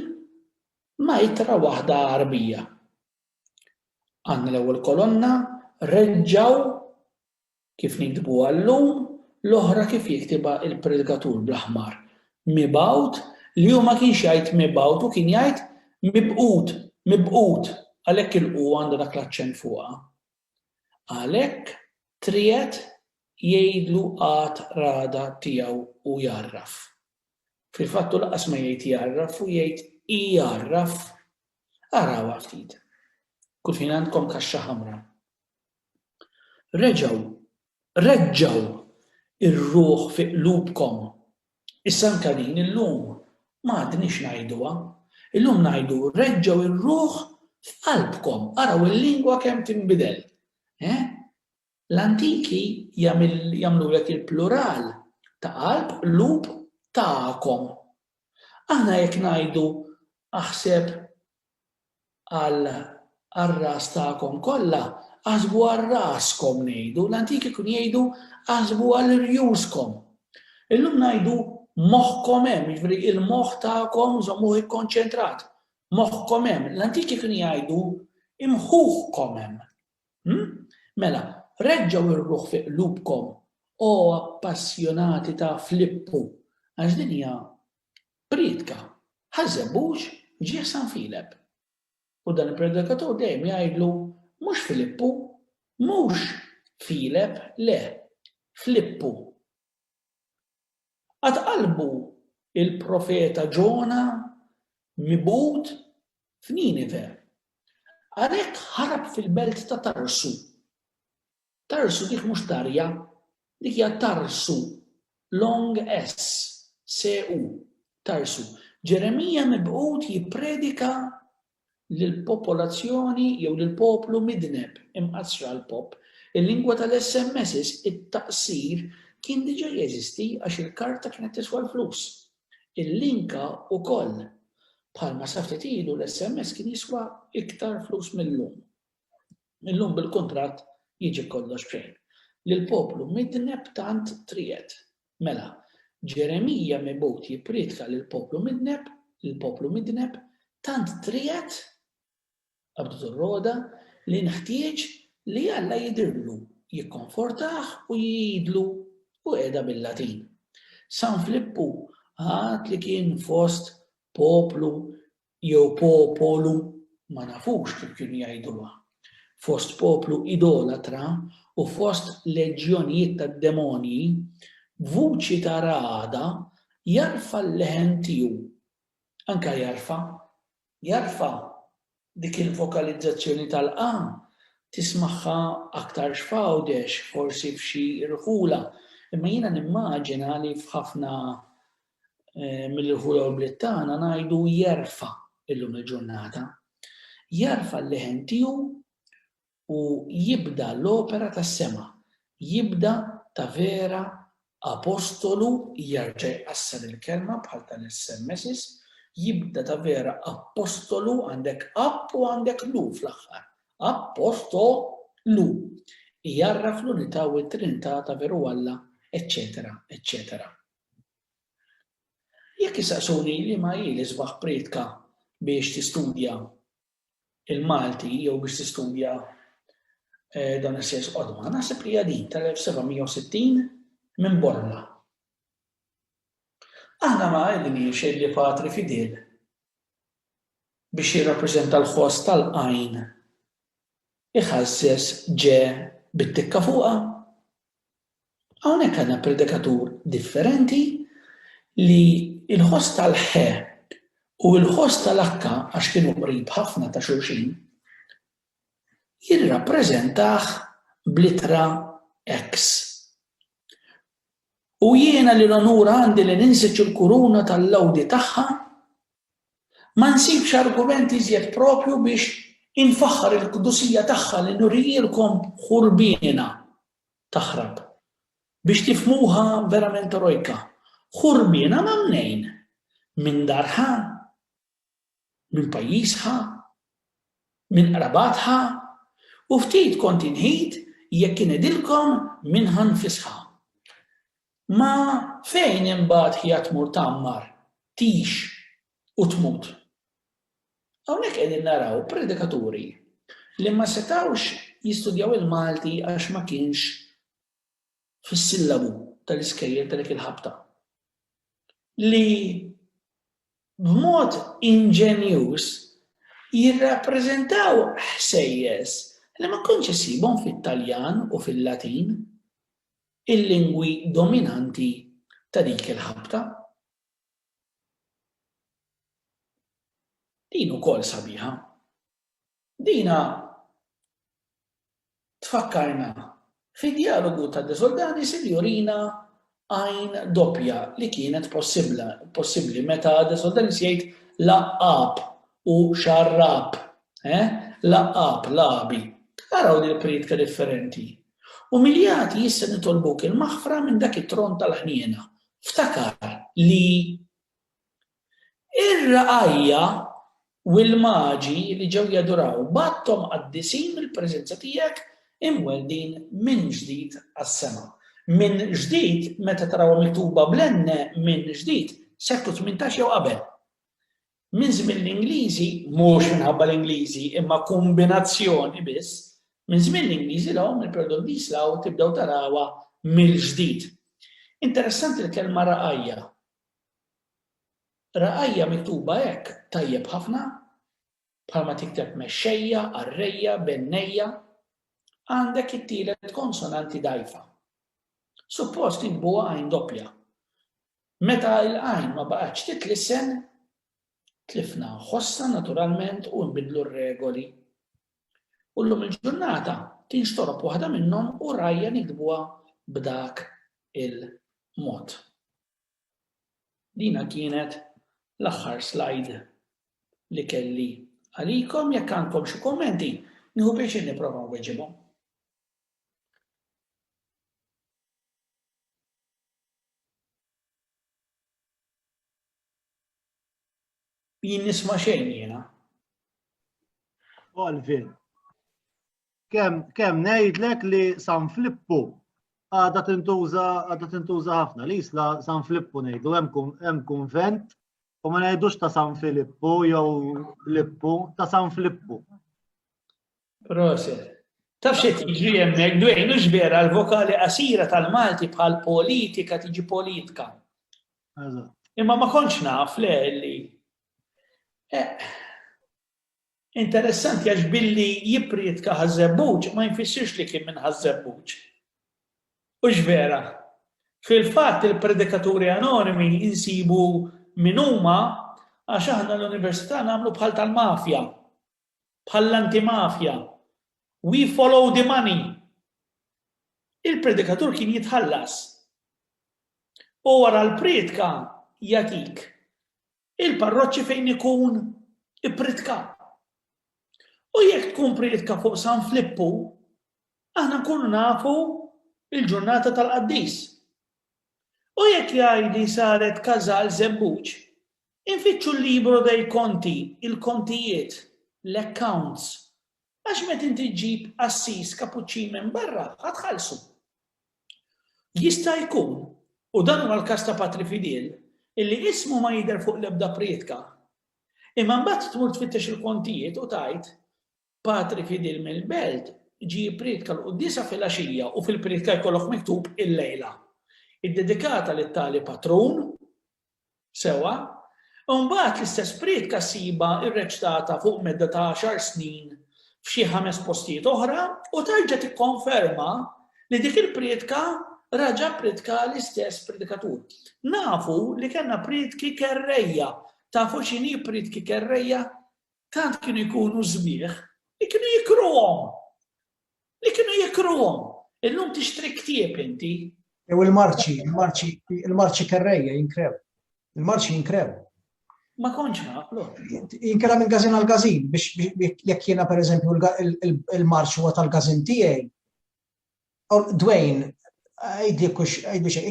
ma itra waħda Arbija. Għandna l-ewwel kolonna reġġaw kif nikdbu għallum, l-oħra kif jiktiba il-predikatur bl-aħmar. Mibgħut li hu ma kienx jgħid mibgħut u kien jgħid mibqut, għalhekk il-qu għandha dak l-aċċent fuqha. Għalhekk triet jgħidlu qatt rada tiegħu u jarraf. Fil-fattu laqas ma jgħid jarraf u jgħid ijarraf. Araw ftit. Kull fin għandkom kaxxa ħamra. Reġġaw ir-ruħ fi qlubkom. Issa anke din illum ma għadniex ngħiduha. Illum ngħidu reġġaw ir-ruħ f'qalbkom. Araw il-lingwa kemm tinbidel. L-antiki jagħmlulek il-plural ta' qalb, qlub ta'kom. Aħna jekk ngħidu aħseb għal-ras ta'kom kollha, aħsbu għal-raskom ngħidu, l-antiki kun jgħidu aħsbu għal-rjuskom. Illum ngħidu moħħkom hemm, jiġifieri il-moħħ ta'kom żommuh ikkonċentrat. Moħħkom hemm, l-antiki kun jgħidu imħuħkom hemm. Mela, reġġaw ir-ruħ fi qlubkom o appassjonati ta' Filippu. Għax din hija pridka, ħażebux ġie San Filip. U dan il-predikatur dejjem jgħidlu mhux Filippu, mhux Filip, le, Filippu. Għad qalbu il-profeta Ġona mibgħut f'Ninive. Għalhekk ħarab fil-belt ta' Tarsu. Tarsu dik mhux Tarja, dik hija Tarsu, long S. Sew, Tarsu. Ġeremija mibgħut jippredika lill-popolazzjoni jew lill-poplu midneb imqassra l-pop. Il-lingwa tal-SMS it-taqsir kien diġà jeżisti għax il-karta kienet tiswa l-flus. Il-linka wkoll bħalma sa ftit ilu l-SMS kien jiswa iktar flus mill-lum. Illum bil-kuntratt jiġi kollox bxejn. Lill-poplu midneb tant triet. Mela, Ġeremija mibgħut jippredika lill-poplu midneb tant triet qabdu r-roda li nħtieġ li Alla jidhirlu, jikkonfortah u jgħidlu u qiegħda bil-Latin. San Filippu għad li kien fost poplu jew popolu ma nafux kif kienu jgħiduha. Fost poplu idolatra u fost leġjonijiet tad-demonji vuċi ta' rada jarfa l-leħen tiegħu. Anka jarfa dik il-vokalizzazzjoni tal-qam tismaħħa aktar x'fawdex, forsi f'xi irħula. Imma jiena nimmaġina li f'ħafna mill-irħula u blittana ngħidu jerfa illum il-ġurnata. Jarfa l-leħen tiegħu u jibda l-opera tas-sema. Jibda ta' vera apostolu, jerġa' jqassar il-kelma bħal tal-SMS, jibda ta' vera apostolu għandek app u għandek lu fl-aħħar. Apostolu. Jarraf l-unità u t-trinità ta' veru Alla, eccetera, eccetera. Jekk isaqsuni li ma jili sbaħ predka biex tistudja il-Malti jew biex tistudja dan is-sens qodma, naħseb li din tal-1760 minn Borla. Aħna ma għedniex li Patri Fidel biex jirrappreżenta l-ħoss tal-qajn iħasses ġe bit-tikka fuqha. Hawnhekk għandna predikatur differenti li l-ħoss tal-ħe u l-ħoss tal-akka għax kienu qrib ħafna ta' xulxin jirrappreżentah blitra X. U jiena li l-onura għandi li ninsiċ il-kuruna tal-lawdi tagħha ma nsibx argumenti iżjed propju biex infaħħar il-qudusija tagħha li nurijilkom ħurbiena taħrab. Biex tifmuha verament erojka. Ħurbiena ma' mnejn? Minn darħa? Minn pajjiżha? Minn qrabatha? U ftit kont inħid jekk inedilkom minnha nfisħa. Ma fejn imbagħad hija tmur tagħmmar, tix u tmut. Hawnhekk qegħdin naraw predikaturi li ma setawx jistudjaw il-Malti għax ma kienx fis-sillabu tal-iskejjel ta' dik il-ħabta. Li b'mod inġenjuż jirrappreżentaw ħsejjes li ma kontx isibhom fit-Taljan u fil-Latin, il-lingwi dominanti ta' dik il-ħabta. Din ukoll sabiħa. Dina tfakkarna fid-dialogu ta' De Soldanis li jurina għajn doppja li kienet possibbli meta De Soldanis jgħid laqab u xarrab. Laqab, labi. Araw din il-priedka differenti. Umiljati jissa nitolbuk il-maħfra minn dak it-tron tal-ħniena. Ftakar li ir-raqajja u l-maġi li ġew jaduraw battom qaddisin mill-preżenza tiegħek imweldin minn ġdid għas-sema. Minn ġdid meta tarawha miktuba blenne minn ġdid seklu 18 jew qabel. Minn żmien l-Ingliżi, mhux minħabba l-Ingliżi, imma kombinazzjoni biss, minn żmien l-Ingliżi lahom il-perjodu l-Islaw tibdew tarawha mill-ġdid. Interessanti l-kelma raqajja. Raqajja miktuba hekk tajjeb ħafna, bħalma tikteb mexxejja, arrejja, bennejja, għandek it-tielet konsonanti dgħajfa. Suppost inkbuha għajn doppja. Meta l-għajn ma baqgħetx titlisen, tlifna ħossa naturalment u nbidlu r-regoli. U llum il-ġurnata tinxtorob waħda minnhom u rajja nikdbuha b'dak il-mod. Dina kienet l-aħħar slide li kelli għalikom, jekk għandkom xi kummenti, nieħu biex nipprova nweġibhom. Jien nisma' xejn jiena. Olvin, kemm ngħidlek li San Filippo għadha tintuża ħafna. L-isla San Filippo ngħidu hemm kunvent u ma ngħidux ta' San Filippo jew Lippo ta' San Filippo. Proset. Taf xi tiġri hemmhekk dwejn u ġbera l-vokali qasira tal-Malti bħal politika tiġi politika. Imma ma kontx naf li interessanti għax billi jippriedka ħażebbuġ ma jfissirx li kien minn ħażebbuġ. U x'vera, fil-fatt il-predikaturi anonimi insibu min huma għax aħna l-università nagħmlu bħal tal-mafja, bħal l-antimafja. We follow the money. Il-predikatur kien jitħallas. U wara l-priedka jagħtik il-parroċċi fejn ikun ippridka. U jekk tkun priedka fuq San Filippo, aħna nkunu nafu il-ġurnata tal-qaddis. U jekk jgħidi saret każal żebbuġ, infittxu l-libro dei konti, il-kontijiet, l-accounts, għax meta inti ġġib assis kapuċċin minn barra ħadħallsu. Jista' jkun, u dan huwa l-każ ta' Patri Fidel, illi ismu ma jidher fuq l-ebda priedka. Imma mbagħad tmur tfittex il-kontijiet u tajt Patri Fidel mill-Belt ġie priedka l-qudiesa fil-għaxija u fil-priedka jkollok miktub il-lejla. Iddedikata lit-tali patrun sewa, u mbagħad l-istess priedka ssiba rreċtata fuq medda ta' 10 snin f'xi 5 postijiet oħra u tarġa' tikkonferma li dik il-priedka raġa' priedka l-istess predikatur. Nafu li kellna priedki kerrejja. Tafu x'inhi priedki kerrejja? Tant kienu jkunu żbieħ li kienu jikruhom. Illum tixtri ktieb inti. Jew il-marċi kerrejja jinkrew. Il-marċi jinkrew. Ma konċ naqlu. Jinkera minn gazin għal gazin biex jekk jiena pereżempju il-marċ huwa tal-gazin tiegħi. Dwayne, jekk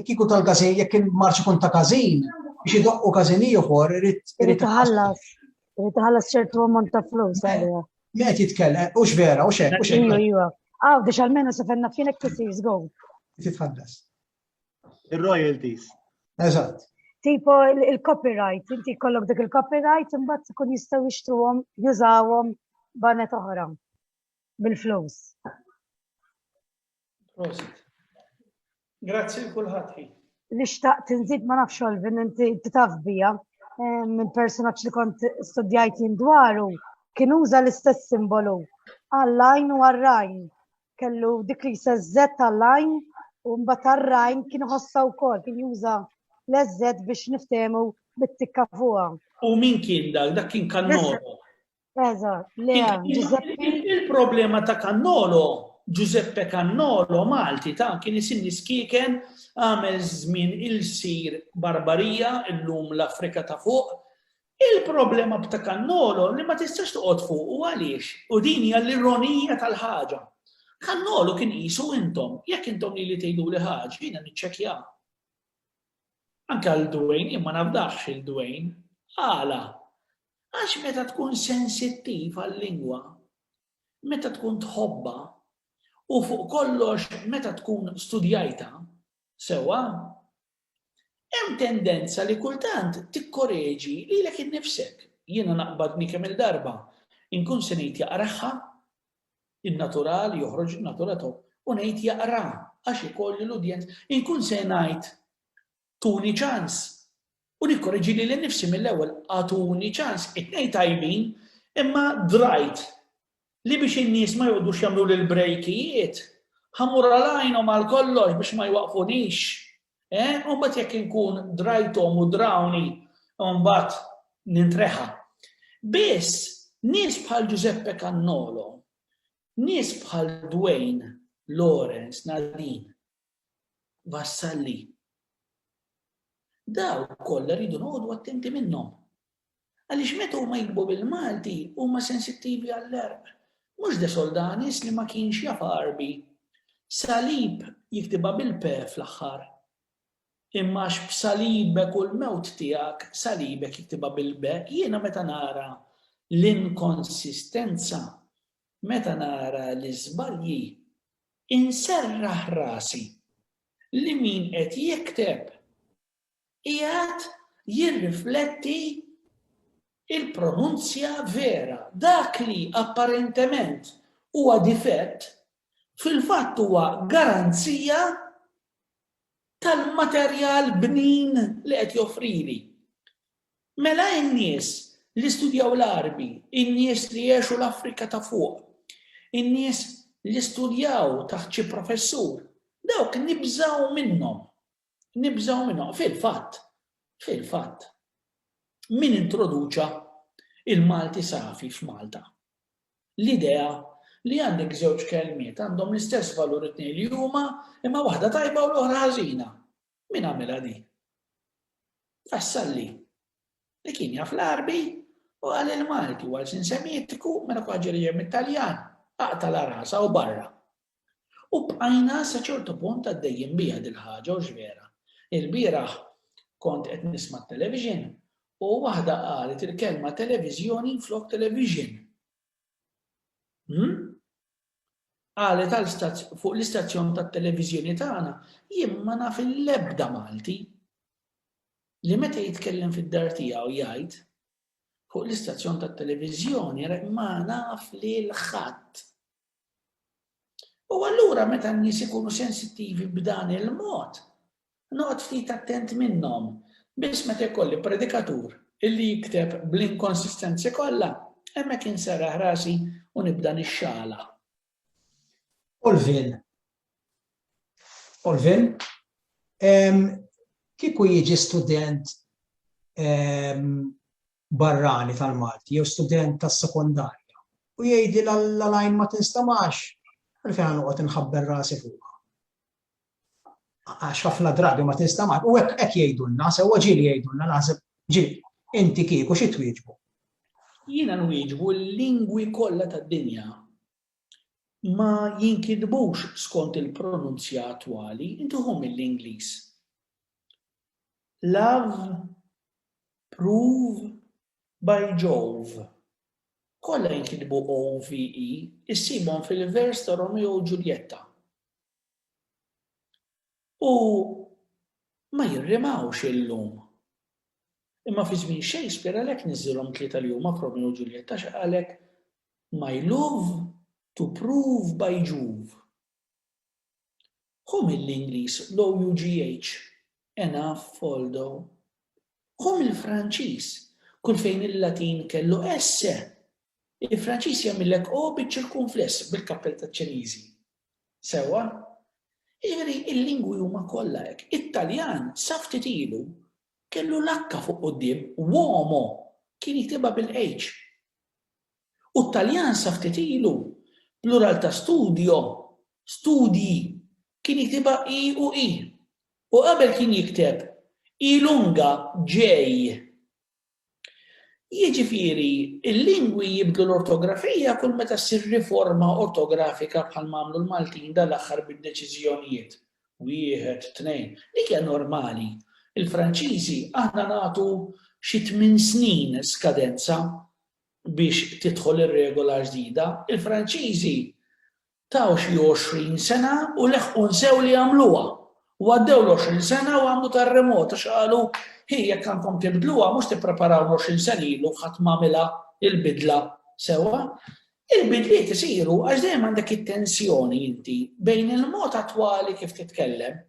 kieku tal-gazin, jekk il-marċ ikun ta' gazin, biex idoqqu gazin ieħor, Irid iħallas ċertu ammont ta' flus għalija. Qed jitkellem, hux vera, hux hekk, hux hekk. Iva. Biex almenu se fenna fienek tisir go. Titħallas. Ir-royalties. Eżatt. Tipo il-copyright, inti kollok dik il-copyright, imbagħad ikun jistgħu jixtruhom, jużawhom banet oħra bil-flus. Prosit. Grazzi l-kulħadd. Li xtaqt inżid ma nafx Olvin, inti taf bija, minn personaġġ li kont studjajt jien dwaru, kien uża l-istess simbolu għall-lajn u għar-rajn. Kellu dik li seżżet għall-lajn u mbagħad għar-rajn kien ħossa wkoll, kien juża l-eżżet biex niftehmu bit-tikka fuqha. U min kien dak? Dak kien Cannolo. Eżatt, Lea, Giuseppe. Il-problema ta' Cannolo, Giuseppe Cannolo, Malti, ta' kien isimni skiken għamel żmien il-sir barbarija illum l-Afrika ta' fuq. Il-problema ta' Cannolo li ma tistax toqgħod fuq u għaliex. U din hija l-ironija tal-ħaġa. Cannolo kien qisu intom, jekk intom li tgħidu li ħaġa, jiena niċċekkja. Anke l-Dwayne, imma nafdax il-Dwayne, għala. Għax meta tkun sensittiv għal-lingwa, meta tkun tħobba, u fuq kollox meta tkun studjajta, sewa, hemm tendenza li kultant tikkoreġi lilek innifsek. Jiena naqbadni kemm il-darba, inkun se ngħid jaqraħħa, in-natural joħroġ in-naturatu, u ngħid jaqra għax ikolli l-udjenz, inkun se ngħid tuni ċans. U nikkorreġi li l-nifsi mill-ewwel għatuni ċans, it-tnejn tajbin, imma drajt li biex in-nies ma jgħodux jagħmlu lil brejkijiet, ħammur għalajnhom għal kollox biex ma jwaqfunix. U mbagħad jekk inkun drajthom u drawni, u mbagħad nintreħa. Biss nies bħal Giuseppe Cannolo, nies bħal Dwayne, Lawrence, Nadine, Vassalli, daw kollha rridu noqogħdu attenti minnhom. Għaliex meta huma jikbu bil-Malti huma sensittivi għall-erb. Mhux de soldanis li ma kienx jaf Arbi. Salib jiktibha bil-P fl-aħħar. Imma b'salibek u l-mewt tiegħek salibek jiktibha bil-B. Jiena meta nara l-inkonsistenza, meta nara l-iżbalji, inserraħ rasi li min qed jikteb qiegħed jirrifletti il-pronunzja vera. Dak li apparentement huwa difett, fil-fatt huwa garanzija tal-materjal bnin li qed joffrili. Mela n-nies li studjaw l-Arbi, in-nies li jgħixu l-Afrika ta' fuq, in-nies li studjaw taħt xi professur, dawk nibżgħu minnhom. Fil-fatt, min introduċa il-Malti safi f'Malta. L-idea li għandek żewġ kelmiet għandhom l-istess valur it-tnejn li huma imma waħda tajba u l-oħra ħażina. Min għamilha di? Vassalli. Li kien jaf l-Arbi u għal il-Malti u għal Sinsemietiku mela kwaġġi mit-Taljan aqta l-rasa u barra. U bqajna sa ċertu punt għaddejjin biha dil-ħaġa u ġvera. Il-bieraħ kont qed nisma' television u waħda qalet il-kelma televiżjoni flok television. Qalet fuq l-istazzjon tat-televiżjoni tagħna jien ma naf l-ebda Malti li meta jitkellem fid-dar tiegħu jgħid fuq l-istazzjon tat-televiżjoni ma naf lil ħadd. U allura meta n-nies ikunu sensittivi b'dan il-mod, noqgħod ftit attent minnhom, biss meta jkolli predikatur illi jikteb bl-inkonsistenzi kollha, hemmhekk inserraħ rasi u nibda nixxala. Olvin, kieku jiġi student barrani tal-Malti, jew student tas-sekondarja, u jgħidi l-lajn ma tinstamax, għalfejn noqgħod inħabber rasi fuqha. Għax ħafna drabi ma tinstamax, u hekk jgħidulna, sewwa ġieli jgħidulna naħseb ġieli. Inti kieku xi twieġbu? Jiena nwieġbu l-lingwi kollha tad-dinja ma jinkidbux skont il-pronunzja attwali, intuhom mill-Ingliż. Love, prove, by Jove. Kollha jinkidbu OVE, issibhom fil-vers ta' Romeo u Giulietta. U ma jirrimawx illum. Imma fi żmien Shakespeare għalhekk niżżilhom tlieta li huma f'Romeo u Giulietta għalhekk my love to prove by Jove. Hum mill-Ingliż l-OUGH, enough, although. Hum il-Franċiż, kull fejn il-Latin kellu esse. Il-Franċiż jagħmilek o biċ-ċirkunfless bil-kappell taċ-Ċiniżi. Sewwa? Jiġifieri il-lingwi huma kollha hekk. It-Taljan sa ftit ilu kellu l-H fuq quddiem, uomo kien jiktibha bil-H. U t-Taljan sa ftit ilu plural ta' studio, studi, kien jiktibha I u I. U qabel kien jikteb I lunga J. Jiġifieri il-lingwi jibdlu l-ortografija kull meta ssir riforma ortografika bħal mamlu l-Maltin dal-aħħar bid-deċiżjonijiet. 1, 2, dik hija normali. Il-Franċiżi aħna nagħtu xi 8 snin skadenza biex tidħol ir-regola ġdida. Il-Franċiżi taw xi 20 sena u leħqu nsew li jagħmluha. U għaddew l-20 sena u għamlu terremot għax qalu jekk għandkom tibdluha mhux tippreparaw l-20 sena ilu ħadd m'għamilha il-bidla sewwa. Il-bidliet isiru għax dejjem għandek it-tensjoni inti bejn il-mod attwali kif titkellem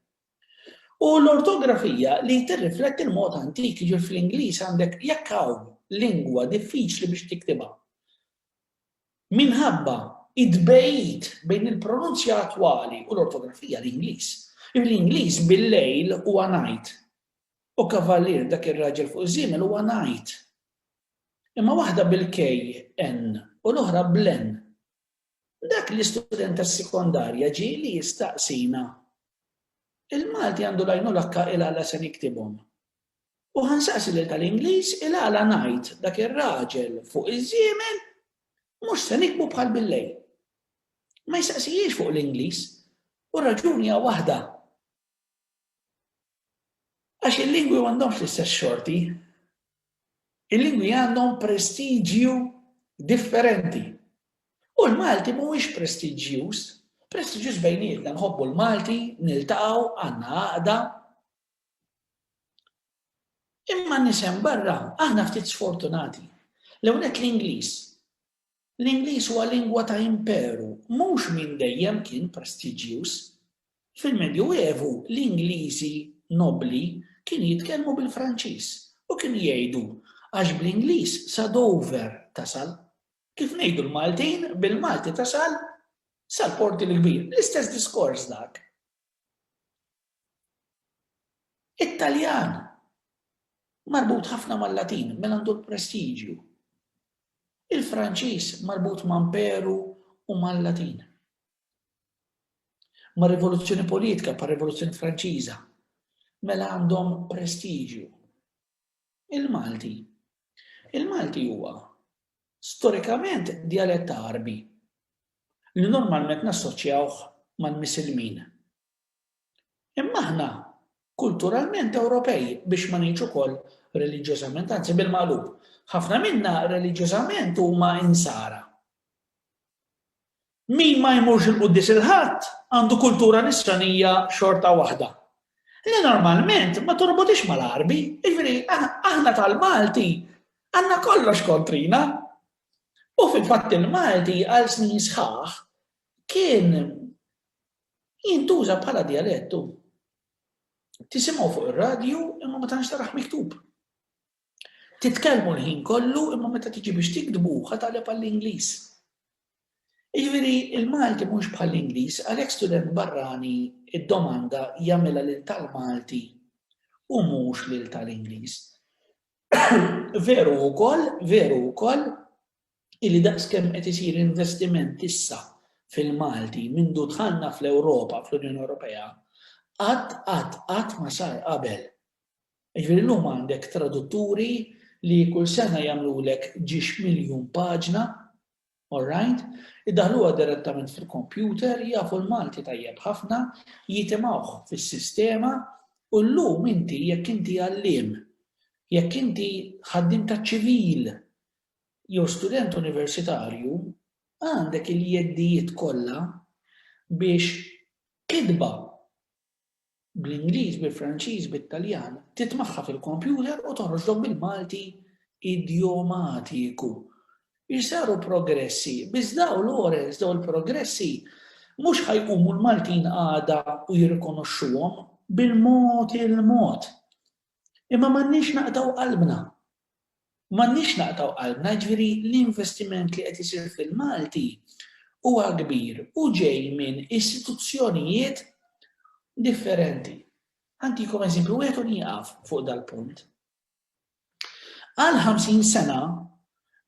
u l-ortografija li tirrifletti l-mod antik, jiġifieri fl-Ingliż għandek jekk hawn lingwa diffiċli biex tiktibha. Minħabba id-bejt bejn il-pronunzja attwali u l-ortografija l-Ingliż. L-Ingliż bil-lejl huwa night. U kavallier dak ir-raġel fuq iż-żiemel huwa night. Imma waħda bil-KN u l-oħra bl-N. Dak l-istudent tas-sekondarja ġieli jistaqsina. Il-Malti għandu lajnu l-akka il-għala se niktibhom. U ħansaqsi lil tal-Ingliż il-għala night dak ir-raġel fuq iż-żiemel mhux se nikbu bħal bil-lejl. Ma jistaqsijiex fuq l-Ingliż u raġuni hija waħda. Għax il-lingwi għandhomx l-istess xorti. Il-lingwi għandhom prestiġju differenti. U l-Malti mhuwiex prestiġjuż, prestiġjuż bejnietna nħobbu l-Malti, niltaqgħu, għandna għaqda. Imma nisem barra, aħna ftit sfortunati. L-ewwel l-Ingliż. L-Ingliż huwa lingwa ta' imperu, mhux minn dejjem kien prestiġjuż. Fil-Medjuevu l-Ingliżi nobli kien jitkellmu bil-Franċiż u kien jgħidu għax bl-Ingliż sa Dover tasal. Kif ngħidu l-Maltin bil-Malti tasal sal-Porti l-Kbir. L-istess diskors dak. It-Taljan marbut ħafna mal-Latin minn għandu l-prestiġju. Il-Franċiż marbut mal-Imperu u mal-Latin. Ma' rivoluzzjoni politika, pa' rivoluzzjoni Franċiża. Mela għandhom prestiġju. Il-Malti. Il-Malti huwa storikament dialett Arbi li normalment nassoċjawh mal-Missilmin. Imma aħna kulturalment Ewropej biex ma ngħidx ukoll reliġjożament, anzi bil-magħlub. Ħafna minna reliġjożament huma insara. Min ma jmurx il-qudies il-ħadd għandu kultura nisranija xorta waħda. Li normalment ma torbotix mal-Arbi, jiġifieri aħna tal-Malti għandna kollox kontrina. U fil-fatt il-Malti għal snin sħaħ kien jintuża bħala dialettu. Tisimgħu fuq ir-radju imma ma tantx taraħ miktub. Titkellmu l-ħin kollu imma meta tiġi biex tikdbuh taqleb għall-Ingliż. Jiġifieri il-Malti mhux bħall-Ingliż għalhekk student barrani id-domanda jagħmilha lil tal-Malti u mhux lil tal-Ingliż. Veru wkoll illi daqskemm qed isir investiment issa fil-Malti mindu dħalna fl-Ewropa, fl-Unjoni Ewropea, qatt ma sar qabel. Jiġifieri llum għandek tradutturi li kull sena jagħmlulek ġiex miljun paġna, all right? Idaħluha direttament fil-computer, jafu l-Malti tajjeb ħafna, jitimgħuh fis-sistema u llum inti jekk inti għalliem, jekk inti ħaddim ta' ċivil jew student universitarju, għandek il-jeddijiet kollha biex kidba bl-Ingliż, bil-Franċiż, bit-Taljan, titmaħħa fil-computer u toħroġlok bil-Malti idiomatiku. Jisaru progressi, biz daw Lawrence, daw il-progressi, mhux ħajqumu l-Maltin għada u jirrikonoxxuhom bil-mod il-mod. Imma m'għandniex naqtaw qalbna. M'għandniex naqtaw qalbna, ġifieri l-investiment li qed isir fil-Malti huwa kbir u ġej minn istituzzjonijiet differenti. Għantikom eżempju, wieħed nieqaf fuq dal-punt. Għal 50 sena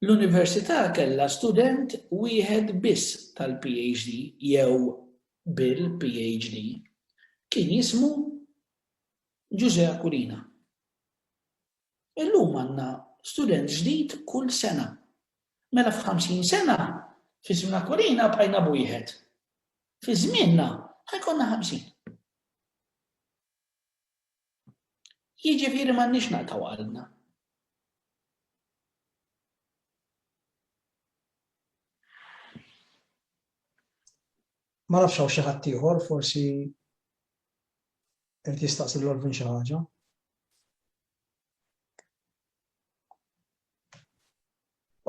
l-Università kellha student wieħed biss tal-PhD jew bil-PhD kien jismu Giuseppe Aquilina. Illum għandna student ġdid kull sena. Mela f'50 sena fi żmien Aquilina bqajna b'wieħed. Fi żmienna ħajkonna 50. Jiġifieri m'għandniex naqtaw qalbna. Ma nafx hawn xi ħadd ieħor forsi qed jistaqsi l-Olvin xi ħaġa.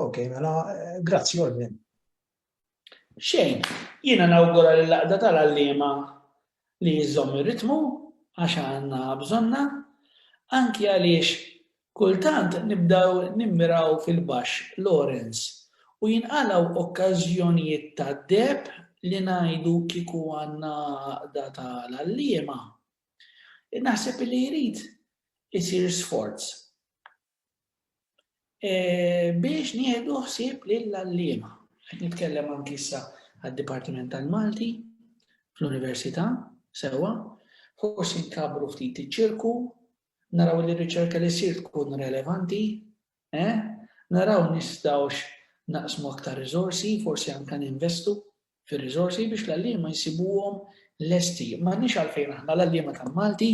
Okej, mela grazzi Olvin. Xejn, jiena nawgura l-laqda tal-għalliema li jżomm ir-ritmu għax għandna bżonna, anki għaliex kultant nibdaw nimmiraw fil-baxx Lawrence u jinqalgħu okkażjonijiet ta' deb li ngħidu kieku għandna data l-għalliema. Naħseb li jrid isir sforz biex nieħdu ħsieb lill-għalliema. Qed nitkellem anke issa għad-Dipartiment tal-Malti fl-Università sewwa, forsi nkabru ftit iċ-ċirku, naraw li r-riċerka li ssir tkun relevanti, naraw nistgħux naqsmu aktar riżorsi, forsi anke ninvestu fir-riżorsi biex l-għalliema jsibuhom lesti. M'għandniex għalfejn aħna l-għalliema tal-Malti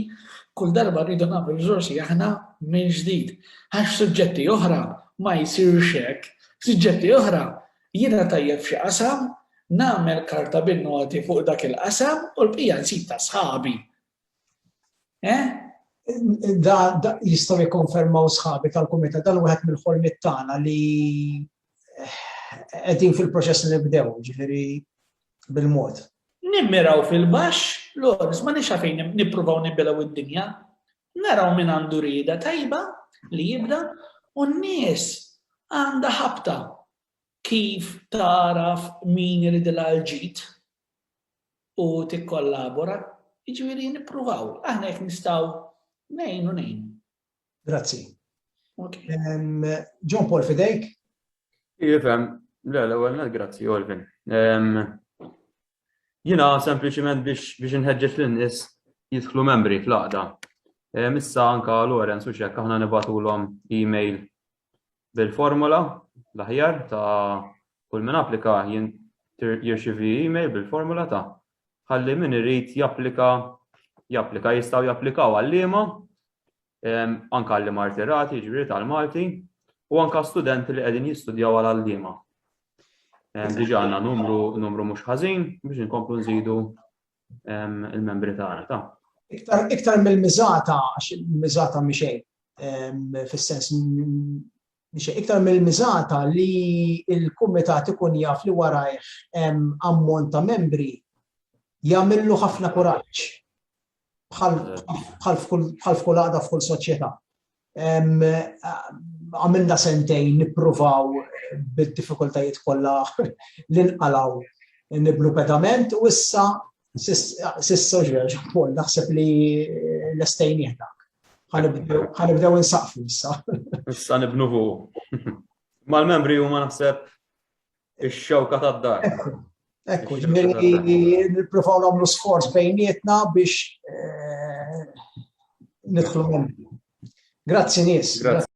kull darba rridu nagħmlu riżorsi aħna minn ġdid. Għax suġġetti oħra ma jsirux hekk. Suġġetti oħra jiena tajjeb f'xi qasam, nagħmel karta bin-noti fuq dak il-qasam u l-bqija nsib ta' sħabi. Da jistgħu jikkonfermaw sħabi tal-kumitat dan wieħed mill-ħolmiet tagħna li qegħdin fil-proċess li nibdew, ġifieri bil-mod. Nimmiraw fil-baxx, Lawrence, ma nix għalfejn nippruvaw nibbilgħu id-dinja. Naraw min għandu rieda tajba li jibda u n-nies għandha ħabta kif taraf min iridilha l-ġid u tikkollabora. Jiġifieri nippruvaw, aħna jekk nistgħu ngħinu. Grazzi. Okay. John Paul fidejk? Jifhem, l-ewwel grazzi Olvin. Jiena sempliċiment biex inħeġġeġ lin-nies jidħlu membri fl-għaqda. Issa anke Lawrence u x'hekk aħna nibatulhom email bil-formula l-aħjar ta' kull min applika jirċievi email bil-formula ta' ħalli min irid japplika jistgħu japplikaw għalliema anke għalliema arterati, jiġifieri tal-Malti, u anke studenti li qegħdin jistudjaw għall-għalliema. Diġà għandna numru mhux ħażin biex inkomplu nżidu il-membri tagħna. Iktar mill-miżata, għax il-miżata mhix xejn fis-sens iktar mill-miżata li l-kumitat ikun jaf li warajh ammont ta' membri jagħmillu ħafna kuraġġ bħal f'kull għaqda f'kull soċjetà. Għamilna sentejn nippruvaw bid-diffikultajiet kollha li nqalgħu nibnu pedament u issa ġveri naħseb li l-estejn dak. Ħanibdew insaqfu issa. Issa nibnu fuq. Mal-membri huma naħseb ix-xewka tad-dar. Ekku, ġifieri nippruvaw nagħmlu sforz bejnietna biex nidħlu membri. Grazzi nies.